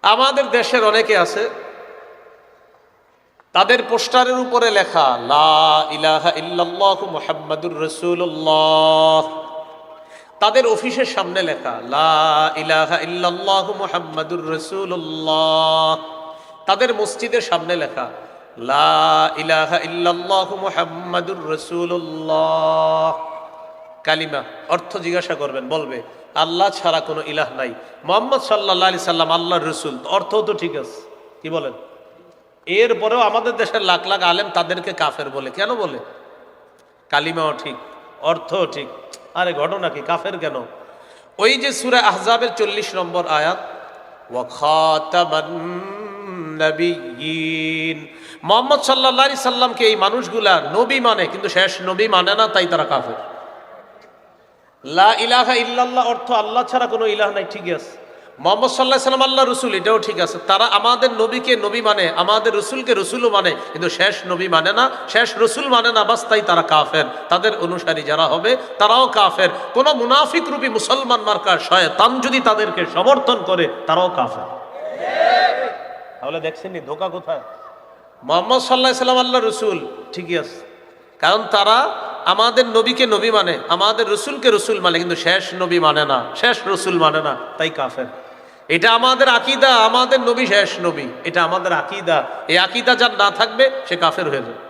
আমাদের দেশের অনেকে আছে, তাদের পোস্টারের উপরে লেখা লা ইলাহা ইল্লাল্লাহু মুহাম্মাদুর রাসূলুল্লাহ, তাদের অফিসের সামনে লেখা লা ইলাহা ইল্লাল্লাহু মুহাম্মাদুর রাসূলুল্লাহ, তাদের মসজিদের সামনে লেখা লা ইলাহা ইল্লাল্লাহু মুহাম্মাদুর রাসূলুল্লাহ। কালিমা অর্থ জিজ্ঞাসা করবেন, বলবে আল্লাহ ছাড়া কোনো ইলাহ নাই, মুহাম্মদ সাল্লাল্লাহু আলাইহি সাল্লাম আল্লাহর রাসূল। অর্থ তো ঠিক আছে, কি বলেন? এরপরেও আমাদের দেশের লাখ লাখ আলেম তাদেরকে কাফের বলে। কেন বলে? কালিমাও ঠিক, অর্থও ঠিক, আরে ঘটনা কি, কাফের কেন? ওই যে সূরা আহজাবের 40 নম্বর আয়াত, ওয়া খাতামান নাবিয়্যিন, মুহাম্মদ সাল্লাল্লাহু আলাইহি সাল্লামকে এই মানুষগুলা নবী মানে, কিন্তু শেষ নবী মানে না, তাই তারা কাফের। লা ইলাহা ইল্লাল্লাহ অর্থ আল্লাহ ছাড়া কোনো ইলাহ নাই, ঠিক আছে। মুহাম্মদ সাল্লাল্লাহু আলাইহি সাল্লাম আল্লাহ রসুল, এটাও ঠিক আছে। তারা আমাদের নবীকে নবী মানে, আমাদের রসুলকে রসুলও মানে, কিন্তু শেষ নবী মানে না, শেষ রসুল মানে না, বাস তাই তারা কাফের। তাদের অনুসারী যারা হবে তারাও কাফের। কোন মুনাফিক রূপী মুসলমান মার্কা শয়তান যদি তাদেরকে সমর্থন করে, তারাও কাফের। তাহলে দেখছেন নি ধোঁকা কোথায়? মুহাম্মদ সাল্লাল্লাহু আলাইহি সাল্লাম আল্লাহ রসুল, ঠিকই আছে, কারণ তারা আমাদের নবীকে নবী মানে, আমাদের রসুলকে রসুল মানে, কিন্তু শেষ নবী মানে না, শেষ রসুল মানে না, তাই কাফের। এটা আমাদের আকীদা, আমাদের নবী শেষ নবী, এটা আমাদের আকীদা। এই আকীদা যার না থাকবে সে কাফের হয়ে যাবে।